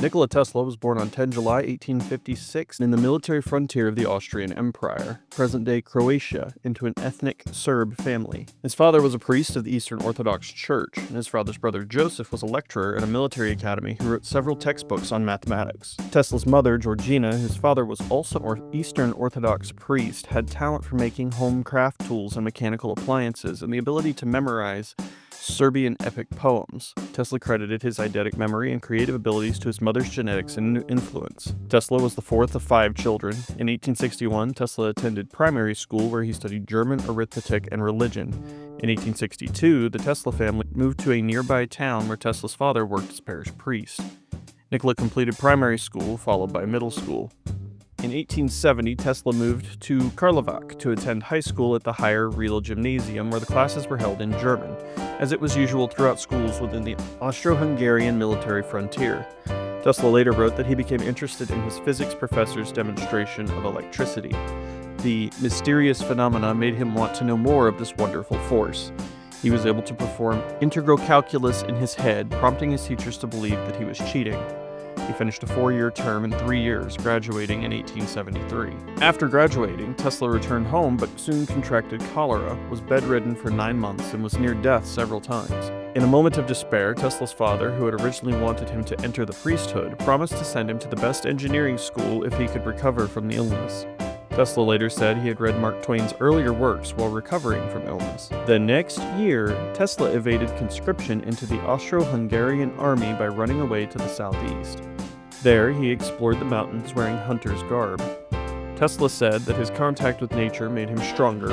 Nikola Tesla was born on 10 July 1856 in the military frontier of the Austrian Empire, present-day Croatia, into an ethnic Serb family. His father was a priest of the Eastern Orthodox Church, and his father's brother Joseph was a lecturer at a military academy who wrote several textbooks on mathematics. Tesla's mother, Georgina, whose father was also an Eastern Orthodox priest, had talent for making home craft tools and mechanical appliances, and the ability to memorize Serbian epic poems. Tesla credited his eidetic memory and creative abilities to his mother's genetics and influence. Tesla was the fourth of 5 children. In 1861, Tesla attended primary school where he studied German, arithmetic, and religion. In 1862, the Tesla family moved to a nearby town where Tesla's father worked as parish priest. Nikola completed primary school, followed by middle school. In 1870, Tesla moved to Karlovac to attend high school at the Higher Real Gymnasium, where the classes were held in German, as it was usual throughout schools within the Austro-Hungarian military frontier. Tesla later wrote that he became interested in his physics professor's demonstration of electricity. The mysterious phenomena made him want to know more of this wonderful force. He was able to perform integral calculus in his head, prompting his teachers to believe that he was cheating. He finished a 4-year term in 3 years, graduating in 1873. After graduating, Tesla returned home but soon contracted cholera, was bedridden for 9 months, and was near death several times. In a moment of despair, Tesla's father, who had originally wanted him to enter the priesthood, promised to send him to the best engineering school if he could recover from the illness. Tesla later said he had read Mark Twain's earlier works while recovering from illness. The next year, Tesla evaded conscription into the Austro-Hungarian army by running away to the southeast. There, he explored the mountains wearing hunter's garb. Tesla said that his contact with nature made him stronger,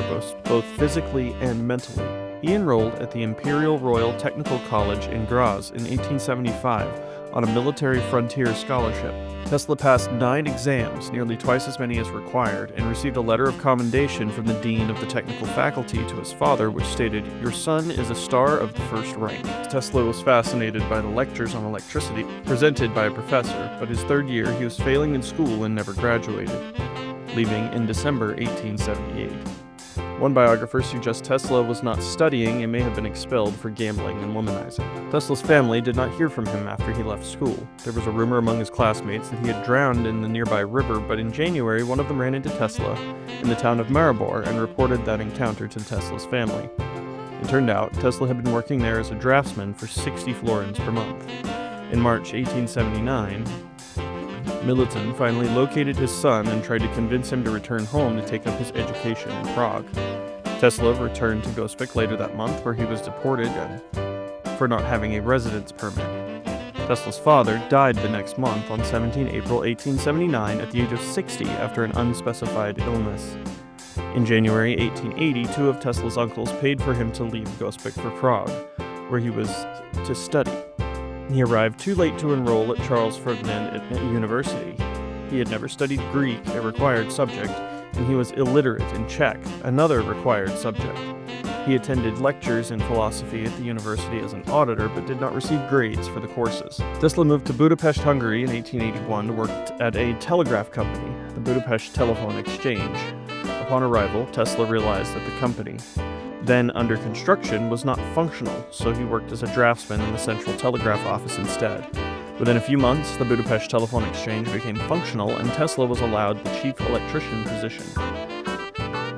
both physically and mentally. He enrolled at the Imperial Royal Technical College in Graz in 1875 on a military frontier scholarship. Tesla passed 9 exams, nearly twice as many as required, and received a letter of commendation from the dean of the technical faculty to his father, which stated, "Your son is a star of the first rank." Tesla was fascinated by the lectures on electricity presented by a professor, but his 3rd year he was failing in school and never graduated, leaving in December 1878. One biographer suggests Tesla was not studying and may have been expelled for gambling and womanizing. Tesla's family did not hear from him after he left school. There was a rumor among his classmates that he had drowned in the nearby river, but in January, one of them ran into Tesla in the town of Maribor and reported that encounter to Tesla's family. It turned out Tesla had been working there as a draftsman for 60 florins per month. In March 1879, Militon finally located his son and tried to convince him to return home to take up his education in Prague. Tesla returned to Gospic later that month, where he was deported for not having a residence permit. Tesla's father died the next month on 17 April 1879 at the age of 60 after an unspecified illness. In January 1880, 2 of Tesla's uncles paid for him to leave Gospic for Prague, where he was to study. He arrived too late to enroll at Charles Ferdinand University. He had never studied Greek, a required subject, and he was illiterate in Czech, another required subject. He attended lectures in philosophy at the university as an auditor, but did not receive grades for the courses. Tesla moved to Budapest, Hungary in 1881 to work at a telegraph company, the Budapest Telephone Exchange. Upon arrival, Tesla realized that the company, then under construction, was not functional, so he worked as a draftsman in the Central Telegraph Office instead. Within a few months, the Budapest Telephone Exchange became functional, and Tesla was allowed the chief electrician position.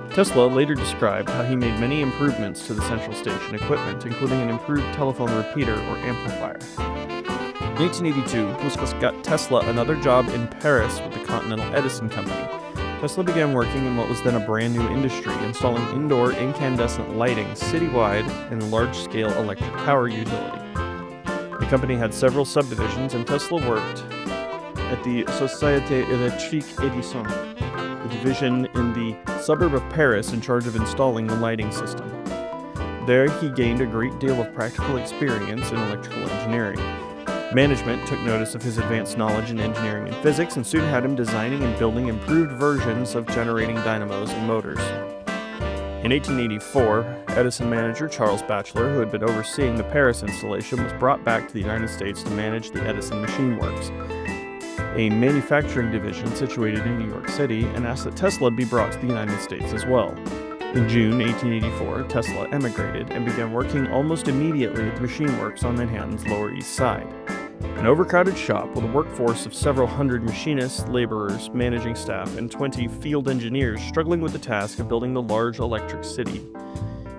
Tesla later described how he made many improvements to the central station equipment, including an improved telephone repeater or amplifier. In 1882, Muscus got Tesla another job in Paris with the Continental Edison Company. Tesla began working in what was then a brand new industry, installing indoor incandescent lighting citywide in a large-scale electric power utility. The company had several subdivisions, and Tesla worked at the Société Électrique Edison, a division in the suburb of Paris in charge of installing the lighting system. There, he gained a great deal of practical experience in electrical engineering. Management took notice of his advanced knowledge in engineering and physics and soon had him designing and building improved versions of generating dynamos and motors. In 1884, Edison manager Charles Batchelor, who had been overseeing the Paris installation, was brought back to the United States to manage the Edison Machine Works, a manufacturing division situated in New York City, and asked that Tesla be brought to the United States as well. In June 1884, Tesla emigrated and began working almost immediately at the Machine Works on Manhattan's Lower East Side. An overcrowded shop with a workforce of several hundred machinists, laborers, managing staff, and 20 field engineers struggling with the task of building the large electric city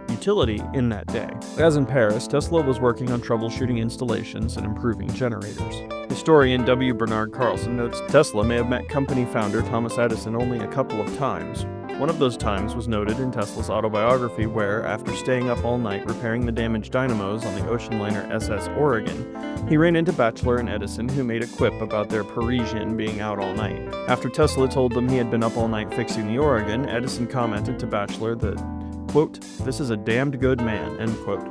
utility in that day. As in Paris, Tesla was working on troubleshooting installations and improving generators. Historian W. Bernard Carlson notes Tesla may have met company founder Thomas Edison only a couple of times. One of those times was noted in Tesla's autobiography where, after staying up all night repairing the damaged dynamos on the ocean liner SS Oregon, he ran into Batchelor and Edison, who made a quip about their Parisian being out all night. After Tesla told them he had been up all night fixing the Oregon, Edison commented to Batchelor that, quote, "This is a damned good man," end quote.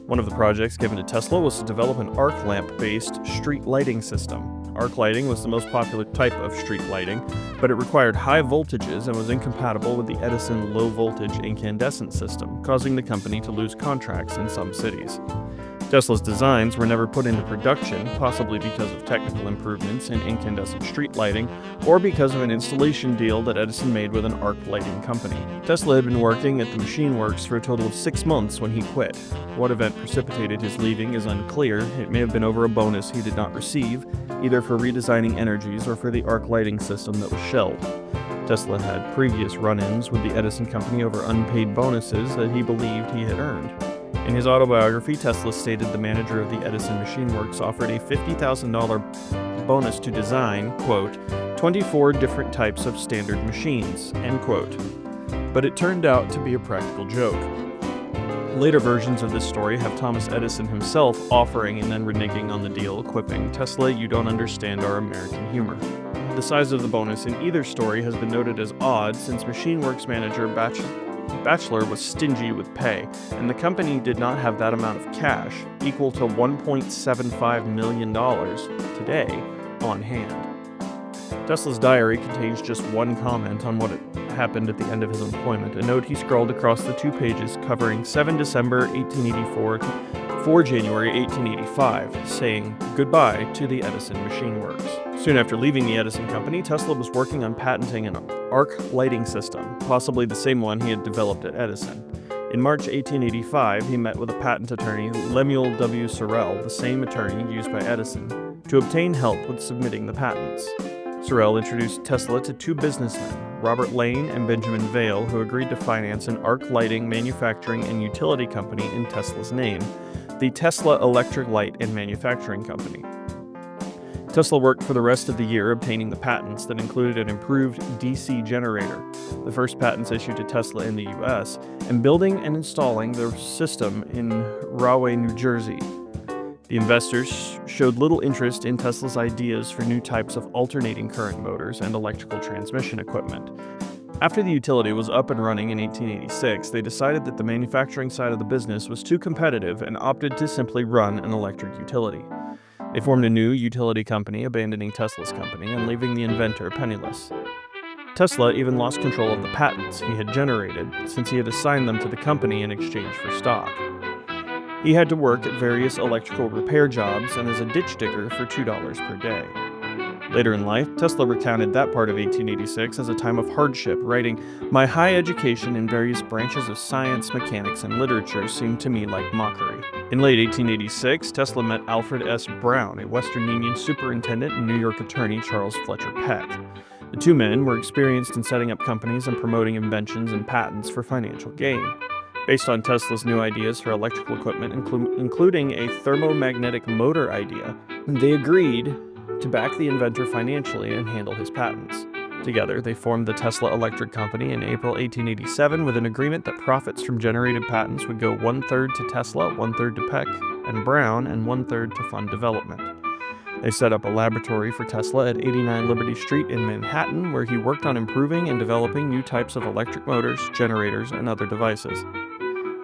One of the projects given to Tesla was to develop an arc lamp-based street lighting system. Arc lighting was the most popular type of street lighting, but it required high voltages and was incompatible with the Edison low-voltage incandescent system, causing the company to lose contracts in some cities. Tesla's designs were never put into production, possibly because of technical improvements in incandescent street lighting, or because of an installation deal that Edison made with an arc lighting company. Tesla had been working at the machine works for a total of 6 months when he quit. What event precipitated his leaving is unclear. It may have been over a bonus he did not receive, either for redesigning energies or for the arc lighting system that was shelved. Tesla had previous run-ins with the Edison company over unpaid bonuses that he believed he had earned. In his autobiography, Tesla stated the manager of the Edison Machine Works offered a $50,000 bonus to design, quote, 24 different types of standard machines, end quote. But it turned out to be a practical joke. Later versions of this story have Thomas Edison himself offering and then reneging on the deal, quipping, "Tesla, you don't understand our American humor." The size of the bonus in either story has been noted as odd since Machine Works manager Batchelor was stingy with pay, and the company did not have that amount of cash, equal to $1.75 million today, on hand. Tesla's diary contains just one comment on what had happened at the end of his employment, a note he scrawled across the 2 pages covering 7 December 1884 to 4 January 1885, saying goodbye to the Edison Machine Works. Soon after leaving the Edison company, Tesla was working on patenting an arc lighting system, possibly the same one he had developed at Edison. In March 1885, he met with a patent attorney, Lemuel W. Sorel, the same attorney used by Edison, to obtain help with submitting the patents. Sorel introduced Tesla to 2 businessmen, Robert Lane and Benjamin Vail, who agreed to finance an arc lighting manufacturing and utility company in Tesla's name, the Tesla Electric Light and Manufacturing Company. Tesla worked for the rest of the year obtaining the patents that included an improved DC generator, the first patents issued to Tesla in the US, and building and installing the system in Rahway, New Jersey. The investors showed little interest in Tesla's ideas for new types of alternating current motors and electrical transmission equipment. After the utility was up and running in 1886, they decided that the manufacturing side of the business was too competitive and opted to simply run an electric utility. They formed a new utility company, abandoning Tesla's company and leaving the inventor penniless. Tesla even lost control of the patents he had generated, since he had assigned them to the company in exchange for stock. He had to work at various electrical repair jobs and as a ditch digger for $2 per day. Later in life, Tesla recounted that part of 1886 as a time of hardship, writing, "My high education in various branches of science, mechanics, and literature seemed to me like mockery." In late 1886, Tesla met Alfred S. Brown, a Western Union superintendent and New York attorney Charles Fletcher Peck. The 2 men were experienced in setting up companies and promoting inventions and patents for financial gain. Based on Tesla's new ideas for electrical equipment, including a thermomagnetic motor idea, they agreed to back the inventor financially and handle his patents. Together, they formed the Tesla Electric Company in April 1887 with an agreement that profits from generated patents would go 1/3 to Tesla, 1/3 to Peck and Brown, and 1/3 to fund development. They set up a laboratory for Tesla at 89 Liberty Street in Manhattan, where he worked on improving and developing new types of electric motors, generators, and other devices.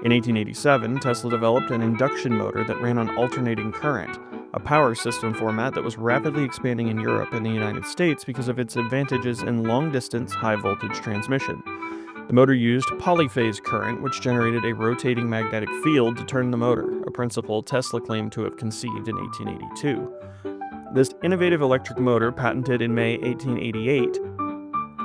In 1887, Tesla developed an induction motor that ran on alternating current, a power system format that was rapidly expanding in Europe and the United States because of its advantages in long-distance, high-voltage transmission. The motor used polyphase current, which generated a rotating magnetic field to turn the motor, a principle Tesla claimed to have conceived in 1882. This innovative electric motor, patented in May 1888,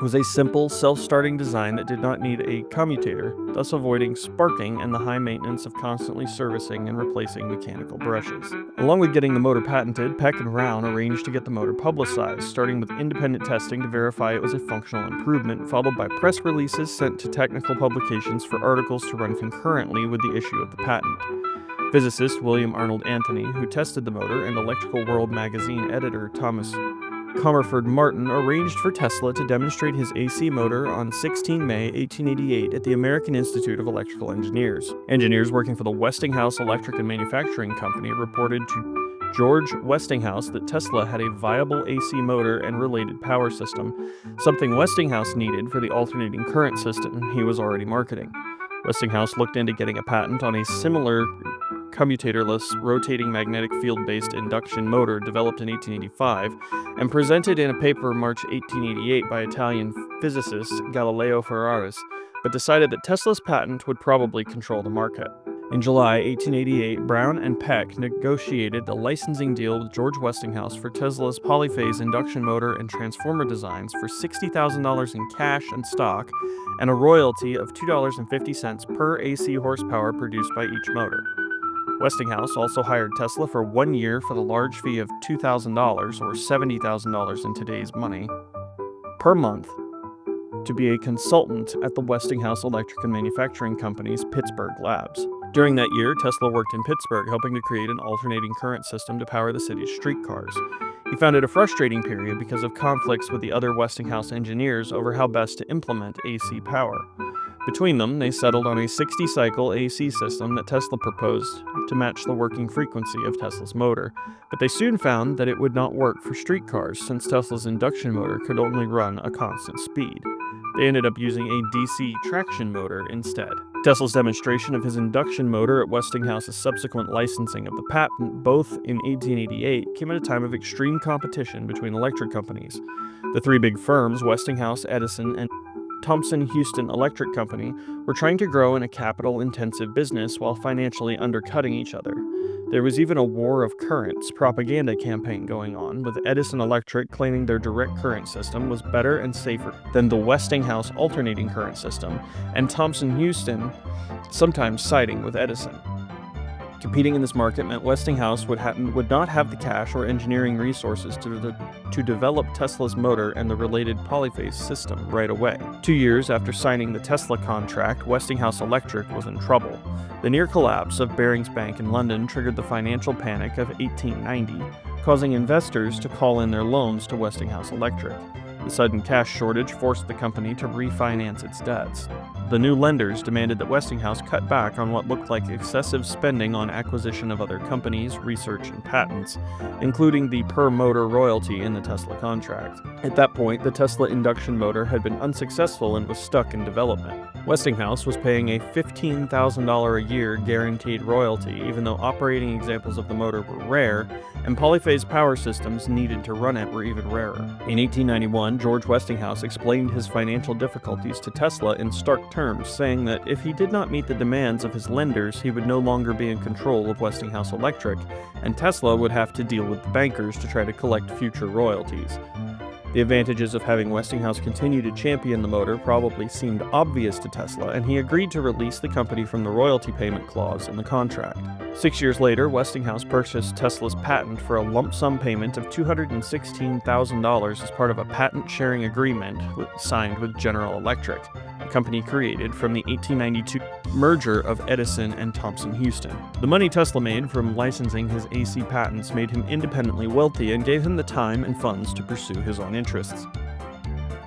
was a simple, self-starting design that did not need a commutator, thus avoiding sparking and the high maintenance of constantly servicing and replacing mechanical brushes. Along with getting the motor patented, Peck and Brown arranged to get the motor publicized, starting with independent testing to verify it was a functional improvement, followed by press releases sent to technical publications for articles to run concurrently with the issue of the patent. Physicist William Arnold Anthony, who tested the motor, and Electrical World magazine editor Thomas Comerford Martin arranged for Tesla to demonstrate his AC motor on 16 May 1888 at the American Institute of Electrical Engineers. Engineers working for the Westinghouse Electric and Manufacturing Company reported to George Westinghouse that Tesla had a viable AC motor and related power system, something Westinghouse needed for the alternating current system he was already marketing. Westinghouse looked into getting a patent on a similar commutatorless, rotating magnetic field-based induction motor developed in 1885 and presented in a paper March 1888 by Italian physicist Galileo Ferraris, but decided that Tesla's patent would probably control the market. In July 1888, Brown and Peck negotiated a licensing deal with George Westinghouse for Tesla's polyphase induction motor and transformer designs for $60,000 in cash and stock and a royalty of $2.50 per AC horsepower produced by each motor. Westinghouse also hired Tesla for 1 year for the large fee of $2,000, or $70,000 in today's money, per month, to be a consultant at the Westinghouse Electric and Manufacturing Company's Pittsburgh labs. During that year, Tesla worked in Pittsburgh, helping to create an alternating current system to power the city's streetcars. He found it a frustrating period because of conflicts with the other Westinghouse engineers over how best to implement AC power. Between them, they settled on a 60-cycle AC system that Tesla proposed to match the working frequency of Tesla's motor, but they soon found that it would not work for streetcars since Tesla's induction motor could only run a constant speed. They ended up using a DC traction motor instead. Tesla's demonstration of his induction motor at Westinghouse's subsequent licensing of the patent, both in 1888, came at a time of extreme competition between electric companies. The three big firms, Westinghouse, Edison, and Thomson-Houston Electric Company, were trying to grow in a capital-intensive business while financially undercutting each other. There was even a war of currents propaganda campaign going on, with Edison Electric claiming their direct current system was better and safer than the Westinghouse alternating current system, and Thomson-Houston sometimes siding with Edison. Competing in this market meant Westinghouse would not have the cash or engineering resources to develop Tesla's motor and the related polyphase system right away. 2 years after signing the Tesla contract, Westinghouse Electric was in trouble. The near collapse of Barings Bank in London triggered the financial panic of 1890, causing investors to call in their loans to Westinghouse Electric. The sudden cash shortage forced the company to refinance its debts. The new lenders demanded that Westinghouse cut back on what looked like excessive spending on acquisition of other companies, research, and patents, including the per-motor royalty in the Tesla contract. At that point, the Tesla induction motor had been unsuccessful and was stuck in development. Westinghouse was paying a $15,000 a year guaranteed royalty, even though operating examples of the motor were rare, and polyphase power systems needed to run it were even rarer. In 1891, George Westinghouse explained his financial difficulties to Tesla in stark terms, saying that if he did not meet the demands of his lenders, he would no longer be in control of Westinghouse Electric, and Tesla would have to deal with the bankers to try to collect future royalties. The advantages of having Westinghouse continue to champion the motor probably seemed obvious to Tesla, and he agreed to release the company from the royalty payment clause in the contract. 6 years later, Westinghouse purchased Tesla's patent for a lump sum payment of $216,000 as part of a patent-sharing agreement signed with General Electric, a company created from the 1892 merger of Edison and Thomson-Houston. The money Tesla made from licensing his AC patents made him independently wealthy and gave him the time and funds to pursue his own interests.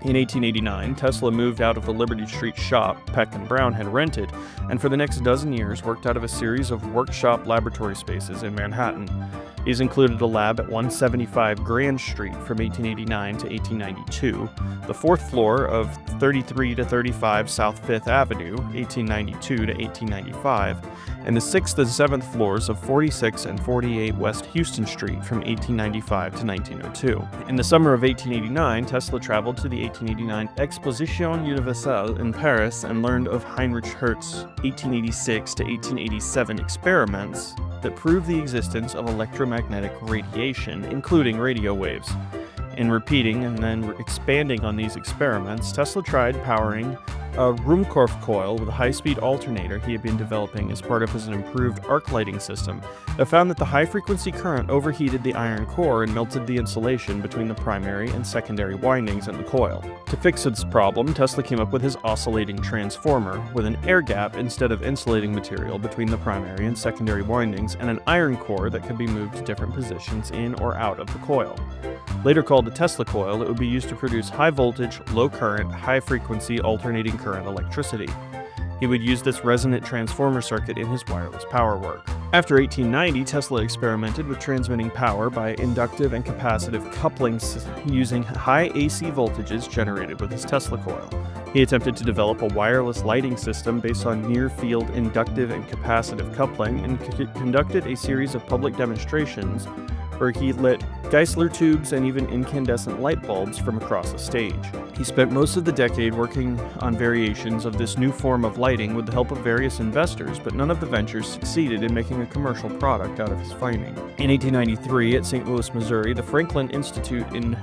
In 1889, Tesla moved out of the Liberty Street shop Peck and Brown had rented, and for the next dozen years worked out of a series of workshop laboratory spaces in Manhattan. These included a lab at 175 Grand Street from 1889 to 1892, the fourth floor of 33 to 35 South Fifth Avenue, 1892 to 1895, and the 6th and 7th floors of 46 and 48 West Houston Street from 1895 to 1902. In the summer of 1889, Tesla traveled to the 1889 Exposition Universelle in Paris and learned of Heinrich Hertz's 1886 to 1887 experiments that proved the existence of electromagnetic radiation, including radio waves. In repeating and then expanding on these experiments, Tesla tried powering a Ruhmkorff coil with a high-speed alternator he had been developing as part of his improved arc lighting system that found that the high-frequency current overheated the iron core and melted the insulation between the primary and secondary windings in the coil. To fix this problem, Tesla came up with his oscillating transformer, with an air gap instead of insulating material between the primary and secondary windings and an iron core that could be moved to different positions in or out of the coil. Later called the Tesla coil, it would be used to produce high-voltage, low-current, high-frequency alternating current electricity. He would use this resonant transformer circuit in his wireless power work. After 1890, Tesla experimented with transmitting power by inductive and capacitive couplings using high AC voltages generated with his Tesla coil. He attempted to develop a wireless lighting system based on near-field inductive and capacitive coupling and conducted a series of public demonstrations where he lit Geissler tubes and even incandescent light bulbs from across the stage. He spent most of the decade working on variations of this new form of lighting with the help of various investors, but none of the ventures succeeded in making a commercial product out of his finding. In 1893, at St. Louis, Missouri, the Franklin Institute in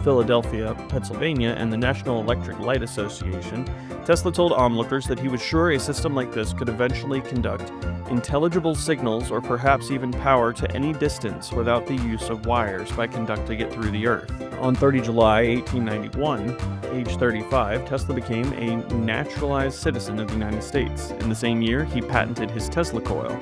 Philadelphia, Pennsylvania, and the National Electric Light Association, Tesla told onlookers that he was sure a system like this could eventually conduct intelligible signals or perhaps even power to any distance without the use of wires by conducting it through the earth. On 30 July 1891, age 35, Tesla became a naturalized citizen of the United States. In the same year, he patented his Tesla coil.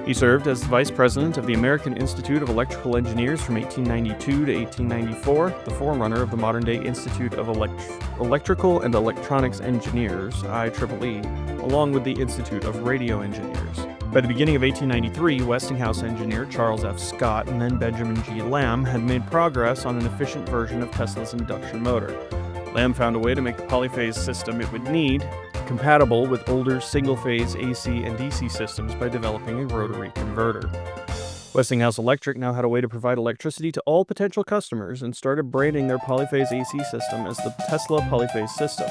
He served as vice president of the American Institute of Electrical Engineers from 1892 to 1894, the forerunner of the modern-day Institute of Electrical and Electronics Engineers, IEEE, along with the Institute of Radio Engineers. By the beginning of 1893, Westinghouse engineer Charles F. Scott and then Benjamin G. Lamb had made progress on an efficient version of Tesla's induction motor. Lamb found a way to make the polyphase system it would need compatible with older single-phase AC and DC systems by developing a rotary converter. Westinghouse Electric now had a way to provide electricity to all potential customers and started branding their polyphase AC system as the Tesla polyphase system.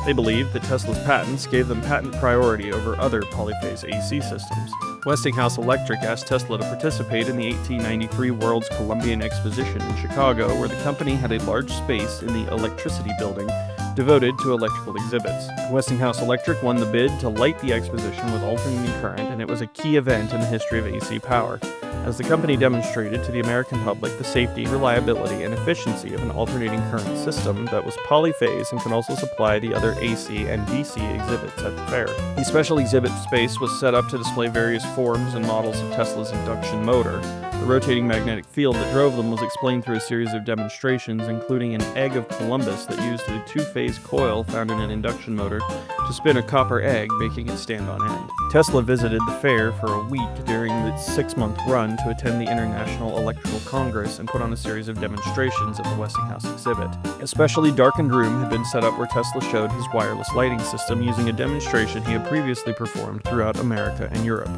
They believed that Tesla's patents gave them patent priority over other polyphase AC systems. Westinghouse Electric asked Tesla to participate in the 1893 World's Columbian Exposition in Chicago, where the company had a large space in the Electricity Building devoted to electrical exhibits. Westinghouse Electric won the bid to light the exposition with alternating current, and it was a key event in the history of AC power, as the company demonstrated to the American public the safety, reliability, and efficiency of an alternating current system that was polyphase and could also supply the other AC and DC exhibits at the fair. The special exhibit space was set up to display various forms and models of Tesla's induction motor. The rotating magnetic field that drove them was explained through a series of demonstrations, including an egg of Columbus that used a two-phase coil found in an induction motor to spin a copper egg, making it stand on end. Tesla visited the fair for a week during its 6-month run to attend the International Electrical Congress and put on a series of demonstrations at the Westinghouse exhibit. A specially darkened room had been set up where Tesla showed his wireless lighting system using a demonstration he had previously performed throughout America and Europe.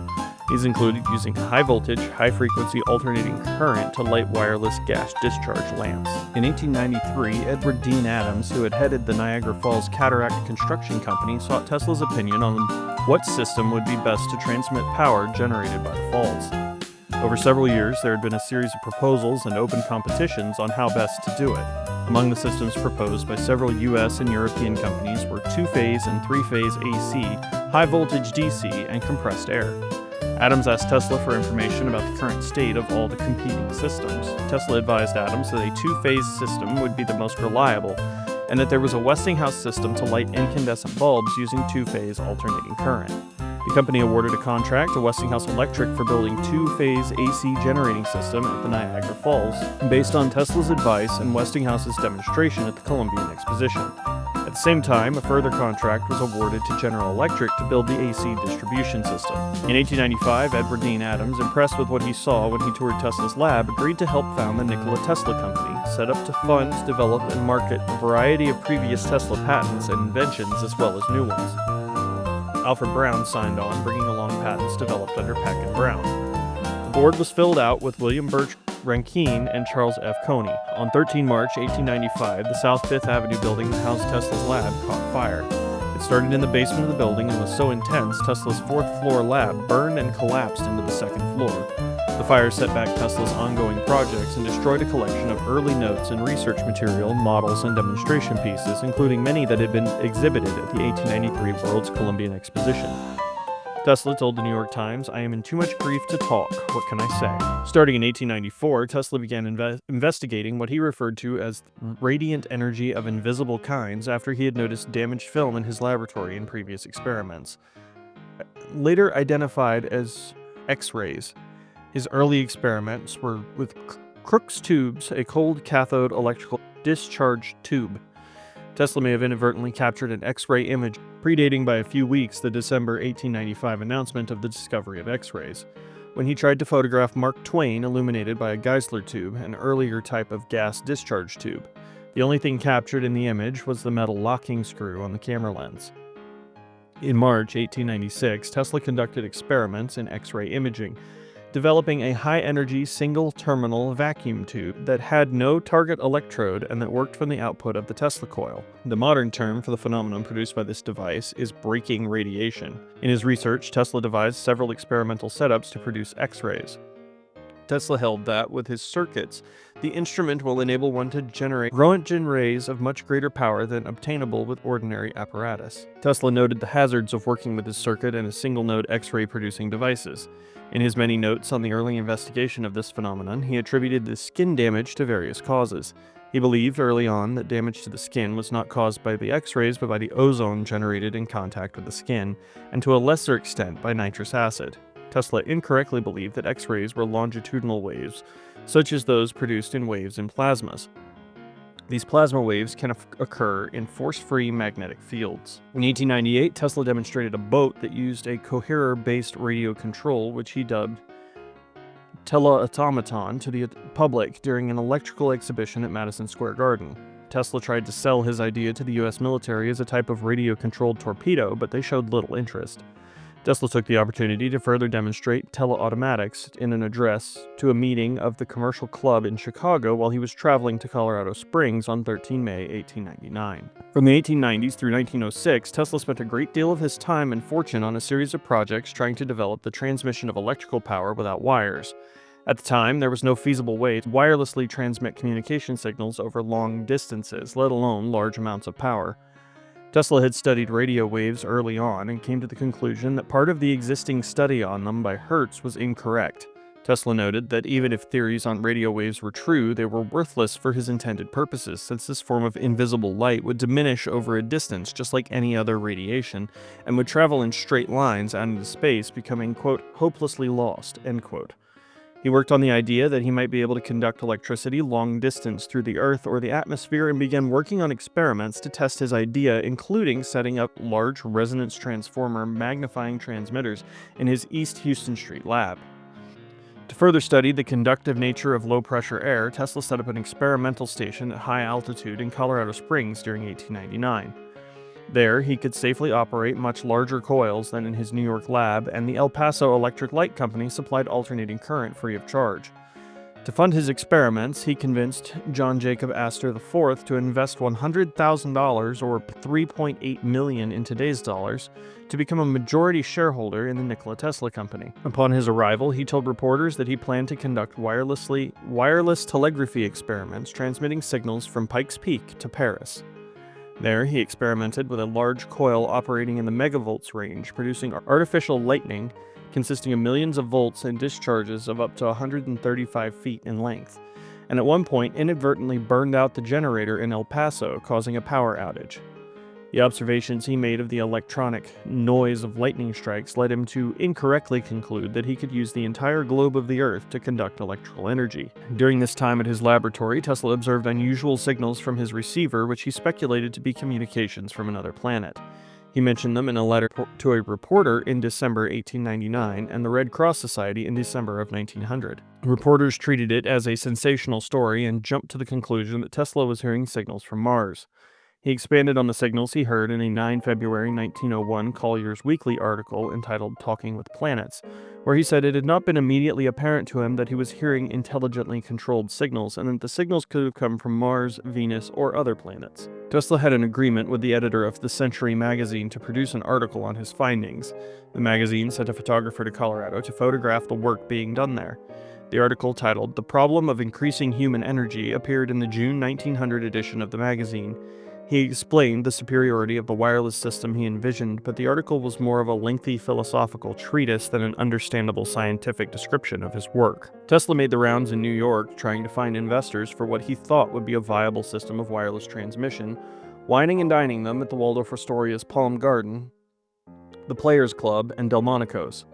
These included using high-voltage, high-frequency alternating current to light wireless gas discharge lamps. In 1893, Edward Dean Adams, who had headed the Niagara Falls Cataract Construction Company, sought Tesla's opinion on what system would be best to transmit power generated by the falls. Over several years, there had been a series of proposals and open competitions on how best to do it. Among the systems proposed by several U.S. and European companies were two-phase and three-phase AC, high-voltage DC, and compressed air. Adams asked Tesla for information about the current state of all the competing systems. Tesla advised Adams that a two-phase system would be the most reliable, and that there was a Westinghouse system to light incandescent bulbs using two-phase alternating current. The company awarded a contract to Westinghouse Electric for building two-phase AC generating system at the Niagara Falls, based on Tesla's advice and Westinghouse's demonstration at the Columbian Exposition. At the same time, a further contract was awarded to General Electric to build the AC distribution system. In 1895, Edward Dean Adams, impressed with what he saw when he toured Tesla's lab, agreed to help found the Nikola Tesla Company, set up to fund, develop, and market a variety of previous Tesla patents and inventions as well as new ones. Alfred Brown signed on, bringing along patents developed under Pack and Brown. The board was filled out with William Birch Rankine and Charles F. Coney. On 13 March 1895, the South 5th Avenue building that housed Tesla's lab caught fire. It started in the basement of the building and was so intense, Tesla's 4th floor lab burned and collapsed into the 2nd floor. The fire set back Tesla's ongoing projects and destroyed a collection of early notes and research material, models, and demonstration pieces, including many that had been exhibited at the 1893 World's Columbian Exposition. Tesla told the New York Times, "I am in too much grief to talk. What can I say?" Starting in 1894, Tesla began investigating what he referred to as radiant energy of invisible kinds after he had noticed damaged film in his laboratory in previous experiments. Later identified as X-rays, his early experiments were with Crookes tubes, a cold cathode electrical discharge tube. Tesla may have inadvertently captured an X-ray image, predating by a few weeks the December 1895 announcement of the discovery of X-rays, when he tried to photograph Mark Twain illuminated by a Geissler tube, an earlier type of gas discharge tube. The only thing captured in the image was the metal locking screw on the camera lens. In March 1896, Tesla conducted experiments in X-ray imaging, developing a high-energy single-terminal vacuum tube that had no target electrode and that worked from the output of the Tesla coil. The modern term for the phenomenon produced by this device is breaking radiation. In his research, Tesla devised several experimental setups to produce X-rays. Tesla held that, with his circuits, the instrument will enable one to generate Roentgen rays of much greater power than obtainable with ordinary apparatus. Tesla noted the hazards of working with his circuit and his single-node X-ray producing devices. In his many notes on the early investigation of this phenomenon, he attributed the skin damage to various causes. He believed early on that damage to the skin was not caused by the X-rays but by the ozone generated in contact with the skin, and to a lesser extent by nitrous acid. Tesla incorrectly believed that X-rays were longitudinal waves, such as those produced in waves in plasmas. These plasma waves can occur in force-free magnetic fields. In 1898, Tesla demonstrated a boat that used a coherer-based radio control, which he dubbed teleautomaton, to the public during an electrical exhibition at Madison Square Garden. Tesla tried to sell his idea to the U.S. military as a type of radio-controlled torpedo, but they showed little interest. Tesla took the opportunity to further demonstrate teleautomatics in an address to a meeting of the Commercial Club in Chicago while he was traveling to Colorado Springs on 13 May 1899. From the 1890s through 1906, Tesla spent a great deal of his time and fortune on a series of projects trying to develop the transmission of electrical power without wires. At the time, there was no feasible way to wirelessly transmit communication signals over long distances, let alone large amounts of power. Tesla had studied radio waves early on and came to the conclusion that part of the existing study on them by Hertz was incorrect. Tesla noted that even if theories on radio waves were true, they were worthless for his intended purposes, since this form of invisible light would diminish over a distance just like any other radiation, and would travel in straight lines out into space, becoming, quote, hopelessly lost, end quote. He worked on the idea that he might be able to conduct electricity long distance through the Earth or the atmosphere and began working on experiments to test his idea, including setting up large resonance transformer magnifying transmitters in his East Houston Street lab. To further study the conductive nature of low-pressure air, Tesla set up an experimental station at high altitude in Colorado Springs during 1899. There, he could safely operate much larger coils than in his New York lab, and the El Paso Electric Light Company supplied alternating current free of charge. To fund his experiments, he convinced John Jacob Astor IV to invest $100,000, or $3.8 million in today's dollars, to become a majority shareholder in the Nikola Tesla Company. Upon his arrival, he told reporters that he planned to conduct wireless telegraphy experiments transmitting signals from Pikes Peak to Paris. There, he experimented with a large coil operating in the megavolts range, producing artificial lightning consisting of millions of volts and discharges of up to 135 feet in length, and at one point inadvertently burned out the generator in El Paso, causing a power outage. The observations he made of the electronic noise of lightning strikes led him to incorrectly conclude that he could use the entire globe of the Earth to conduct electrical energy. During this time at his laboratory, Tesla observed unusual signals from his receiver, which he speculated to be communications from another planet. He mentioned them in a letter to a reporter in December 1899 and the Red Cross Society in December of 1900. Reporters treated it as a sensational story and jumped to the conclusion that Tesla was hearing signals from Mars. He expanded on the signals he heard in a 9 February 1901 Collier's Weekly article entitled Talking with Planets, where he said it had not been immediately apparent to him that he was hearing intelligently controlled signals and that the signals could have come from Mars, Venus, or other planets. Tesla had an agreement with the editor of the Century magazine to produce an article on his findings. The magazine sent a photographer to Colorado to photograph the work being done there. The article, titled "The Problem of Increasing Human Energy," appeared in the June 1900 edition of the magazine. He explained the superiority of the wireless system he envisioned, but the article was more of a lengthy philosophical treatise than an understandable scientific description of his work. Tesla made the rounds in New York, trying to find investors for what he thought would be a viable system of wireless transmission, wining and dining them at the Waldorf Astoria's Palm Garden, the Players Club, and Delmonico's.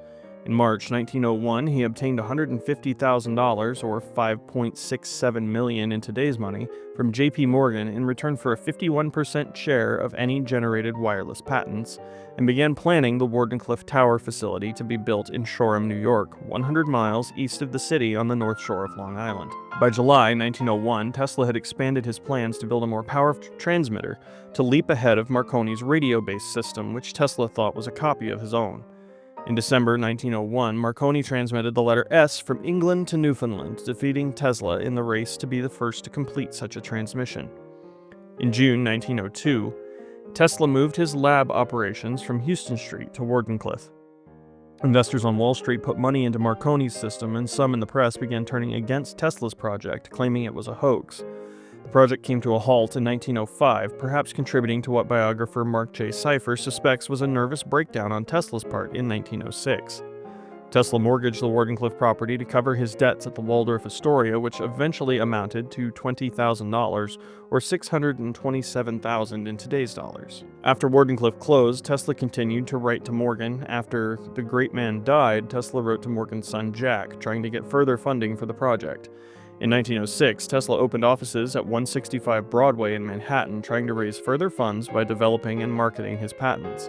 In March 1901, he obtained $150,000, or $5.67 million in today's money, from J.P. Morgan in return for a 51% share of any generated wireless patents, and began planning the Wardenclyffe Tower facility to be built in Shoreham, New York, 100 miles east of the city on the north shore of Long Island. By July 1901, Tesla had expanded his plans to build a more powerful transmitter to leap ahead of Marconi's radio-based system, which Tesla thought was a copy of his own. In December 1901, Marconi transmitted the letter S from England to Newfoundland, defeating Tesla in the race to be the first to complete such a transmission. In June 1902, Tesla moved his lab operations from Houston Street to Wardenclyffe. Investors on Wall Street put money into Marconi's system, and some in the press began turning against Tesla's project, claiming it was a hoax. The project came to a halt in 1905, perhaps contributing to what biographer Mark J. Cypher suspects was a nervous breakdown on Tesla's part in 1906. Tesla mortgaged the Wardenclyffe property to cover his debts at the Waldorf Astoria, which eventually amounted to $20,000, or $627,000 in today's dollars. After Wardenclyffe closed, Tesla continued to write to Morgan. After the great man died, Tesla wrote to Morgan's son Jack, trying to get further funding for the project. In 1906, Tesla opened offices at 165 Broadway in Manhattan, trying to raise further funds by developing and marketing his patents.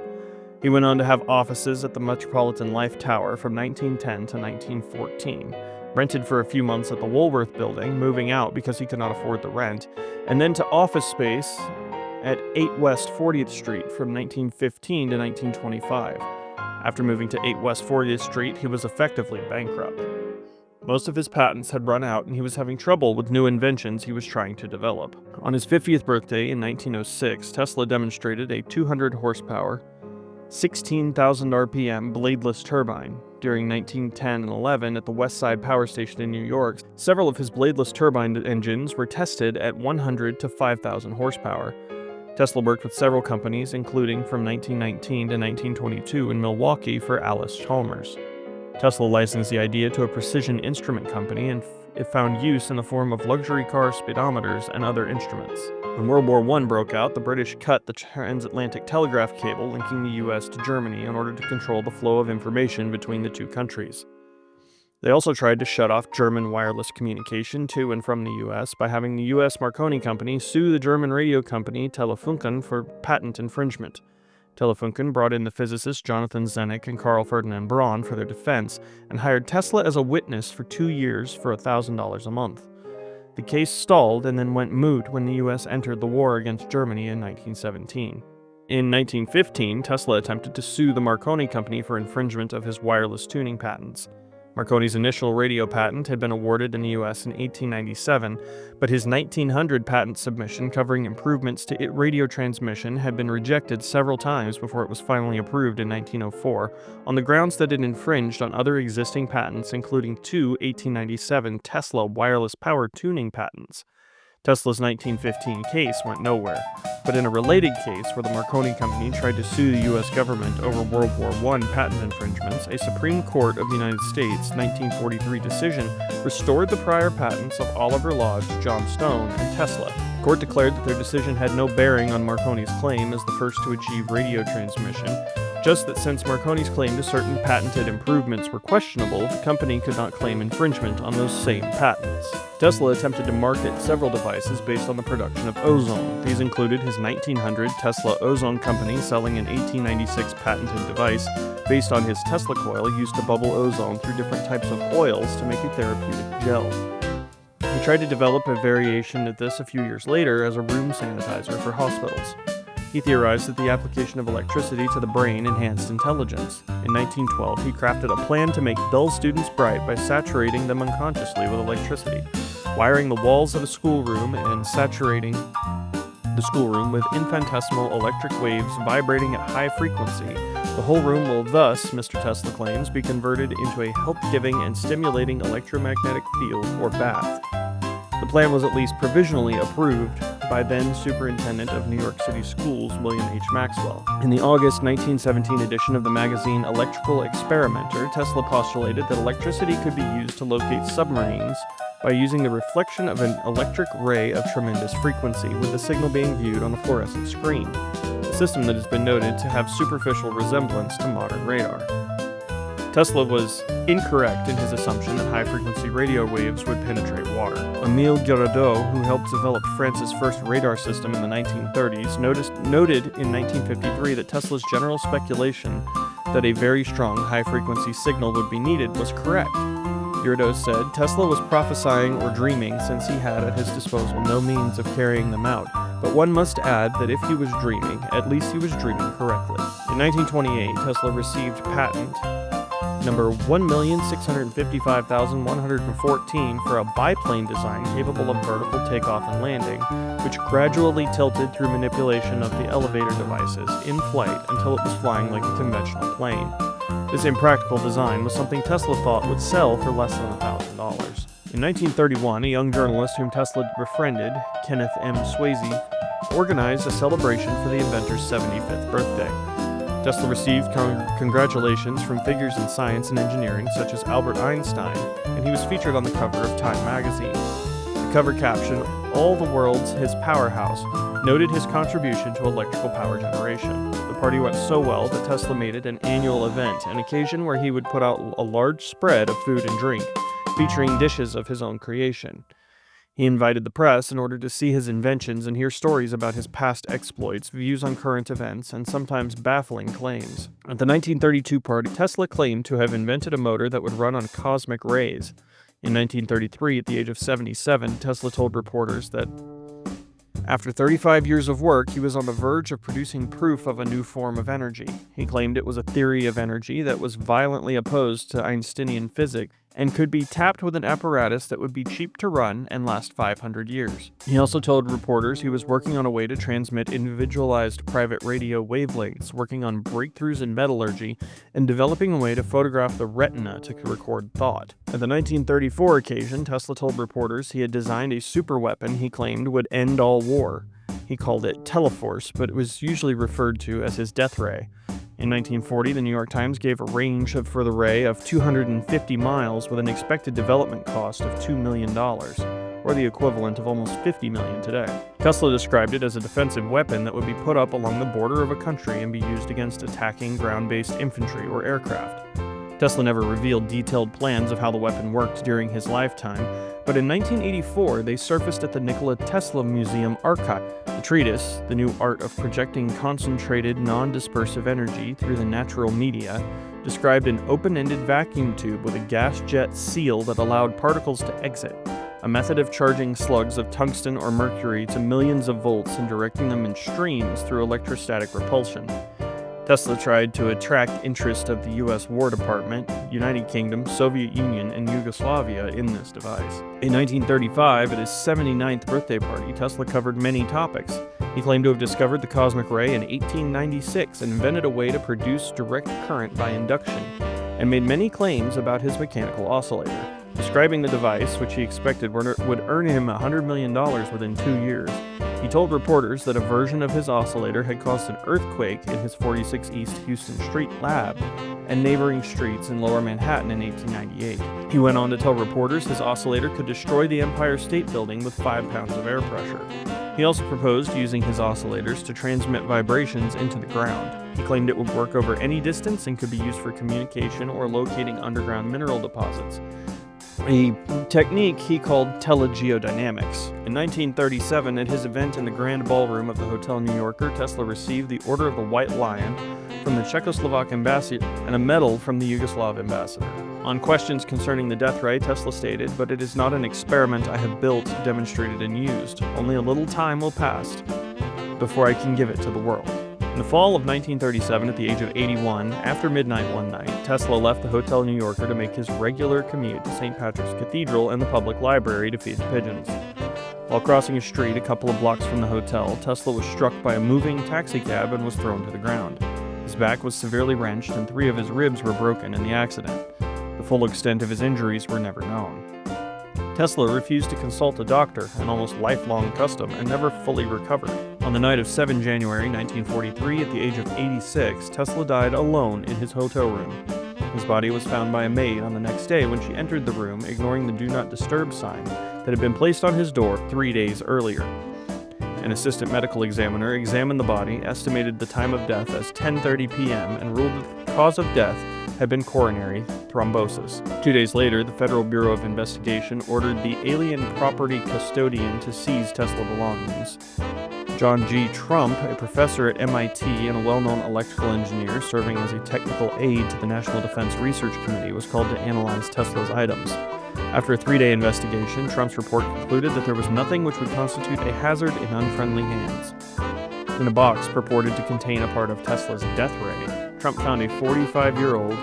He went on to have offices at the Metropolitan Life Tower from 1910 to 1914, rented for a few months at the Woolworth Building, moving out because he could not afford the rent, and then to office space at 8 West 40th Street from 1915 to 1925. After moving to 8 West 40th Street, he was effectively bankrupt. Most of his patents had run out, and he was having trouble with new inventions he was trying to develop. On his 50th birthday in 1906, Tesla demonstrated a 200 horsepower, 16,000 RPM bladeless turbine. During 1910 and 11 at the West Side Power Station in New York, several of his bladeless turbine engines were tested at 100 to 5,000 horsepower. Tesla worked with several companies, including from 1919 to 1922 in Milwaukee for Alice Chalmers. Tesla licensed the idea to a precision instrument company, and it found use in the form of luxury car speedometers and other instruments. When World War I broke out, the British cut the transatlantic telegraph cable linking the US to Germany in order to control the flow of information between the two countries. They also tried to shut off German wireless communication to and from the US by having the US Marconi company sue the German radio company Telefunken for patent infringement. Telefunken brought in the physicists Jonathan Zenneck and Carl Ferdinand Braun for their defense, and hired Tesla as a witness for 2 years for $1,000 a month. The case stalled and then went moot when the US entered the war against Germany in 1917. In 1915, Tesla attempted to sue the Marconi company for infringement of his wireless tuning patents. Marconi's initial radio patent had been awarded in the US in 1897, but his 1900 patent submission covering improvements to radio transmission had been rejected several times before it was finally approved in 1904, on the grounds that it infringed on other existing patents, including two 1897 Tesla wireless power tuning patents. Tesla's 1915 case went nowhere, but in a related case where the Marconi company tried to sue the U.S. government over World War I patent infringements, a Supreme Court of the United States 1943 decision restored the prior patents of Oliver Lodge, John Stone, and Tesla. The court declared that their decision had no bearing on Marconi's claim as the first to achieve radio transmission, just that since Marconi's claim to certain patented improvements were questionable, the company could not claim infringement on those same patents. Tesla attempted to market several devices based on the production of ozone. These included his 1900 Tesla Ozone Company selling an 1896 patented device based on his Tesla coil used to bubble ozone through different types of oils to make a therapeutic gel. He tried to develop a variation of this a few years later as a room sanitizer for hospitals. He theorized that the application of electricity to the brain enhanced intelligence. In 1912, he crafted a plan to make dull students bright by saturating them unconsciously with electricity, wiring the walls of a schoolroom and saturating the schoolroom with infinitesimal electric waves vibrating at high frequency. The whole room will thus, Mr. Tesla claims, be converted into a health-giving and stimulating electromagnetic field or bath. The plan was at least provisionally approved by then Superintendent of New York City Schools, William H. Maxwell. In the August 1917 edition of the magazine Electrical Experimenter, Tesla postulated that electricity could be used to locate submarines by using the reflection of an electric ray of tremendous frequency, with the signal being viewed on a fluorescent screen, a system that has been noted to have superficial resemblance to modern radar. Tesla was incorrect in his assumption that high-frequency radio waves would penetrate water. Émile Girardot, who helped develop France's first radar system in the 1930s, noted in 1953 that Tesla's general speculation that a very strong high-frequency signal would be needed was correct. Girardot said Tesla was prophesying or dreaming since he had at his disposal no means of carrying them out, but one must add that if he was dreaming, at least he was dreaming correctly. In 1928, Tesla received patent number 1,655,114 for a biplane design capable of vertical takeoff and landing, which gradually tilted through manipulation of the elevator devices in flight until it was flying like a conventional plane. This impractical design was something Tesla thought would sell for less than $1,000. In 1931, a young journalist whom Tesla befriended, Kenneth M. Swayze, organized a celebration for the inventor's 75th birthday. Tesla received congratulations from figures in science and engineering such as Albert Einstein, and he was featured on the cover of Time magazine. The cover caption, "All the world's his powerhouse," noted his contribution to electrical power generation. The party went so well that Tesla made it an annual event, an occasion where he would put out a large spread of food and drink, featuring dishes of his own creation. He invited the press in order to see his inventions and hear stories about his past exploits, views on current events, and sometimes baffling claims. At the 1932 party, Tesla claimed to have invented a motor that would run on cosmic rays. In 1933, at the age of 77, Tesla told reporters that after 35 years of work, he was on the verge of producing proof of a new form of energy. He claimed it was a theory of energy that was violently opposed to Einsteinian physics and could be tapped with an apparatus that would be cheap to run and last 500 years. He also told reporters he was working on a way to transmit individualized private radio wavelengths, working on breakthroughs in metallurgy, and developing a way to photograph the retina to record thought. At the 1934 occasion, Tesla told reporters he had designed a superweapon he claimed would end all war. He called it Teleforce, but it was usually referred to as his death ray. In 1940, the New York Times gave a range for the ray of 250 miles with an expected development cost of $2 million, or the equivalent of almost $50 million today. Tesla described it as a defensive weapon that would be put up along the border of a country and be used against attacking ground-based infantry or aircraft. Tesla never revealed detailed plans of how the weapon worked during his lifetime, but in 1984 they surfaced at the Nikola Tesla Museum archive. The treatise, The New Art of Projecting Concentrated Non-Dispersive Energy Through the Natural Media, described an open-ended vacuum tube with a gas jet seal that allowed particles to exit, a method of charging slugs of tungsten or mercury to millions of volts and directing them in streams through electrostatic repulsion. Tesla tried to attract interest of the U.S. War Department, United Kingdom, Soviet Union, and Yugoslavia in this device. In 1935, at his 79th birthday party, Tesla covered many topics. He claimed to have discovered the cosmic ray in 1896 and invented a way to produce direct current by induction, and made many claims about his mechanical oscillator, describing the device, which he expected would earn him $100 million within 2 years. He told reporters that a version of his oscillator had caused an earthquake in his 46 East Houston Street lab and neighboring streets in Lower Manhattan in 1898. He went on to tell reporters his oscillator could destroy the Empire State Building with 5 pounds of air pressure. He also proposed using his oscillators to transmit vibrations into the ground. He claimed it would work over any distance and could be used for communication or locating underground mineral deposits, a technique he called telegeodynamics. In 1937, at his event in the Grand Ballroom of the Hotel New Yorker, Tesla received the Order of the White Lion from the Czechoslovak ambassador and a medal from the Yugoslav ambassador. On questions concerning the death ray, Tesla stated, "But it is not an experiment I have built, demonstrated, and used. Only a little time will pass before I can give it to the world." In the fall of 1937, at the age of 81, after midnight one night, Tesla left the Hotel New Yorker to make his regular commute to St. Patrick's Cathedral and the public library to feed the pigeons. While crossing a street a couple of blocks from the hotel, Tesla was struck by a moving taxicab and was thrown to the ground. His back was severely wrenched and 3 of his ribs were broken in the accident. The full extent of his injuries were never known. Tesla refused to consult a doctor, an almost lifelong custom, and never fully recovered. On the night of 7 January 1943, at the age of 86, Tesla died alone in his hotel room. His body was found by a maid on the next day when she entered the room, ignoring the Do Not Disturb sign that had been placed on his door 3 days earlier. An assistant medical examiner examined the body, estimated the time of death as 10:30 p.m., and ruled that the cause of death had been coronary thrombosis. 2 days later, the Federal Bureau of Investigation ordered the alien property custodian to seize Tesla belongings. John G. Trump, a professor at MIT and a well-known electrical engineer serving as a technical aide to the National Defense Research Committee, was called to analyze Tesla's items. After a 3-day investigation, Trump's report concluded that there was nothing which would constitute a hazard in unfriendly hands. In a box purported to contain a part of Tesla's death ray, Trump found a 45-year-old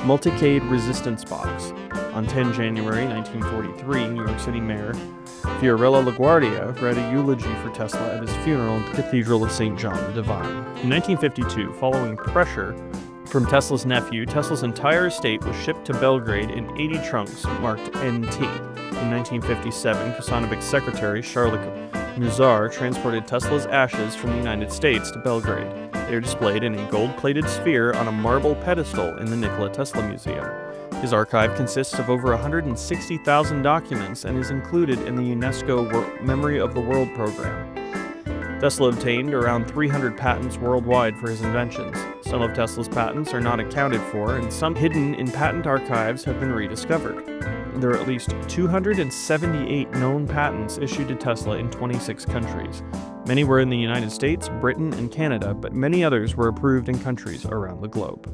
multicade resistance box. On 10 January 1943, New York City Mayor Fiorello LaGuardia read a eulogy for Tesla at his funeral at the Cathedral of St. John the Divine. In 1952, following pressure from Tesla's nephew, Tesla's entire estate was shipped to Belgrade in 80 trunks marked NT. In 1957, Kosanovic's secretary, Charlotte Muzar, transported Tesla's ashes from the United States to Belgrade. They are displayed in a gold-plated sphere on a marble pedestal in the Nikola Tesla Museum. His archive consists of over 160,000 documents and is included in the UNESCO Memory of the World program. Tesla obtained around 300 patents worldwide for his inventions. Some of Tesla's patents are not accounted for, and some hidden in patent archives have been rediscovered. There are at least 278 known patents issued to Tesla in 26 countries. Many were in the United States, Britain, and Canada, but many others were approved in countries around the globe.